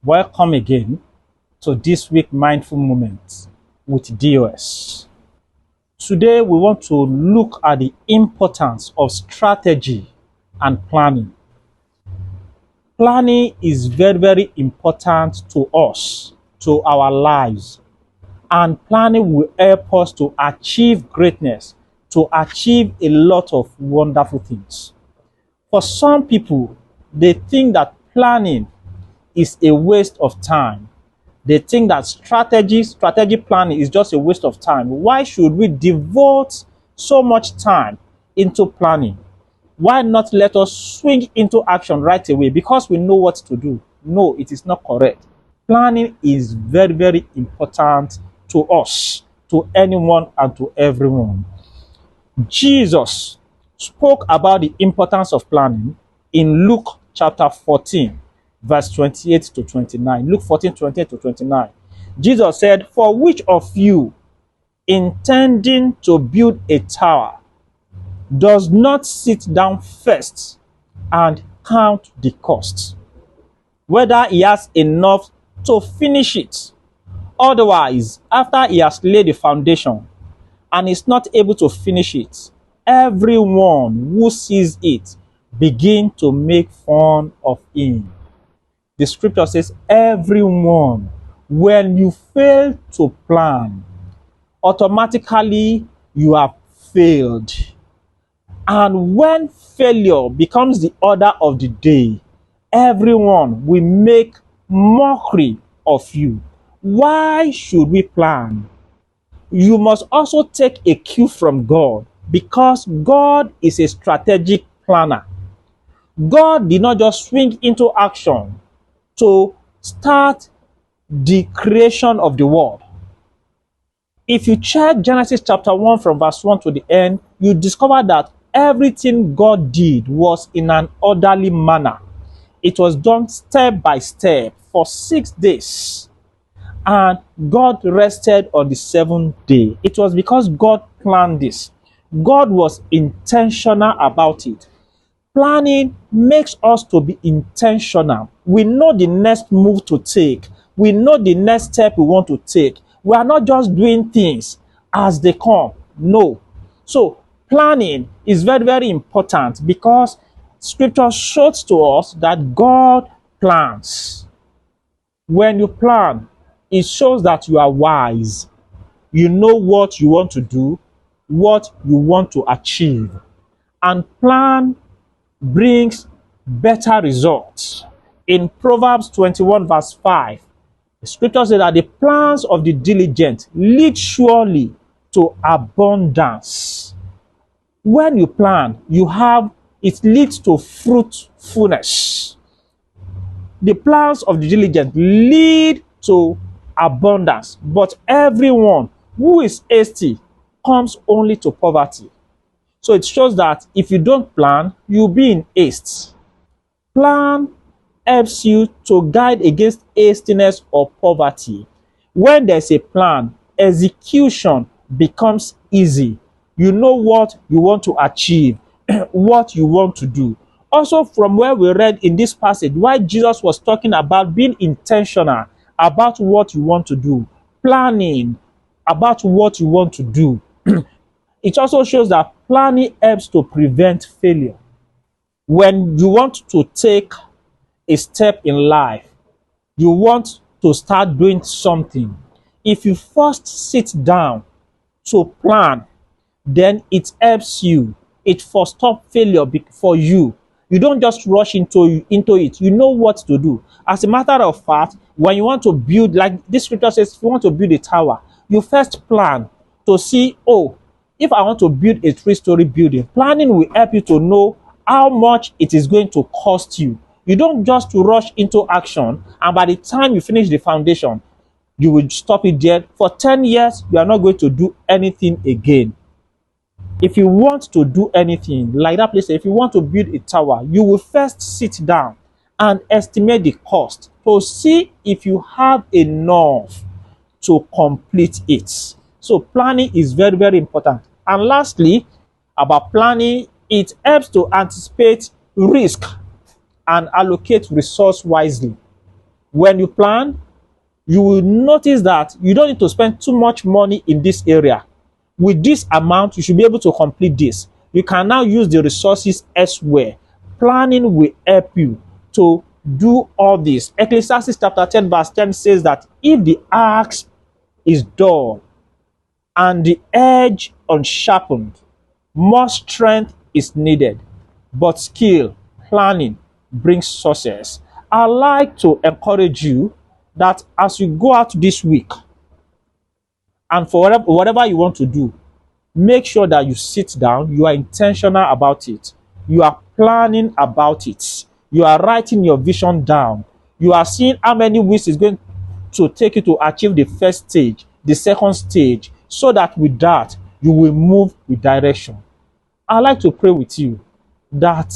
Welcome again to this week Mindful Moments with DOS. Today we want to look at the importance of strategy and planning. Planning is very, very important to us, to our lives, and planning will help us to achieve greatness, to achieve a lot of wonderful things. For some people, they think that planning is a waste of time. They think that strategy planning is just a waste of time. Why should we devote so much time into planning? Why not let us swing into action right away because we know what to do? No, it is not correct. Planning is very, very important to us, to anyone and to everyone. Jesus spoke about the importance of planning in Luke chapter 14, verse 28 to 29. Luke 14, 28 to 29. Jesus said, "For which of you, intending to build a tower, does not sit down first and count the cost, whether he has enough to finish it? Otherwise, after he has laid the foundation and is not able to finish it, everyone who sees it begin to make fun of him." The scripture says, everyone, when you fail to plan, automatically you have failed. And when failure becomes the order of the day, everyone will make mockery of you. Why should we plan? You must also take a cue from God, because God is a strategic planner. God did not just swing into action to start the creation of the world. If you check Genesis chapter 1 from verse 1 to the end, you discover that everything God did was in an orderly manner. It was done step by step for 6 days. And God rested on the 7th day. It was because God planned this. God was intentional about it. Planning makes us to be intentional. We know the next move to take. We know the next step we want to take. We are not just doing things as they come. No. So planning is very, very important because scripture shows to us that God plans. When you plan, it shows that you are wise. You know what you want to do, what you want to achieve. And plan brings better results. In Proverbs 21 verse 5, the scripture says that the plans of the diligent lead surely to abundance. When you plan, it leads to fruitfulness. The plans of the diligent lead to abundance, but everyone who is hasty comes only to poverty. So it shows that if you don't plan, you'll be in haste. Plan helps you to guide against hastiness or poverty. When there's a plan, execution becomes easy. You know what you want to achieve, what you want to do. Also, from where we read in this passage, why Jesus was talking about being intentional about what you want to do, planning about what you want to do. It also shows that planning helps to prevent failure. When you want to take a step in life, you want to start doing something, if you first sit down to plan, then it helps you. It forestops failure for you. You don't just rush into it. You know what to do. As a matter of fact, when you want to build, like this scripture says, if you want to build a tower, you first plan to see, if I want to build a 3-story building, planning will help you to know how much it is going to cost you. You don't just rush into action, and by the time you finish the foundation, you will stop it there. For 10 years, you are not going to do anything again. If you want to do anything, like that place, if you want to build a tower, you will first sit down and estimate the cost to see if you have enough to complete it. So planning is very, very important. And lastly, about planning, it helps to anticipate risk and allocate resource wisely. When you plan, you will notice that you don't need to spend too much money in this area. With this amount, you should be able to complete this. You can now use the resources elsewhere. Planning will help you to do all this. Ecclesiastes chapter 10 verse 10 says that if the axe is dull and the edge unsharpened, more strength is needed, but skill, planning brings success. I'd like to encourage you that as you go out this week and for whatever you want to do, make sure that you sit down, you are intentional about it, you are planning about it, you are writing your vision down, you are seeing how many weeks it's going to take you to achieve the first stage, the second stage, so that with that, you will move with direction. I'd like to pray with you that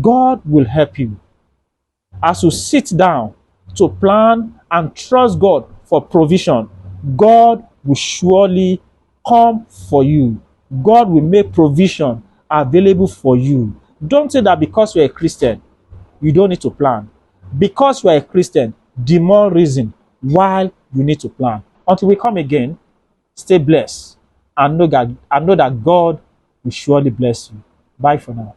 God will help you as you sit down to plan and trust God for provision. God will surely come for you. God will make provision available for you. Don't say that because you're a Christian, you don't need to plan. Because you're a Christian, the more reason why you need to plan. Until we come again, stay blessed and know that God will surely bless you. Bye for now.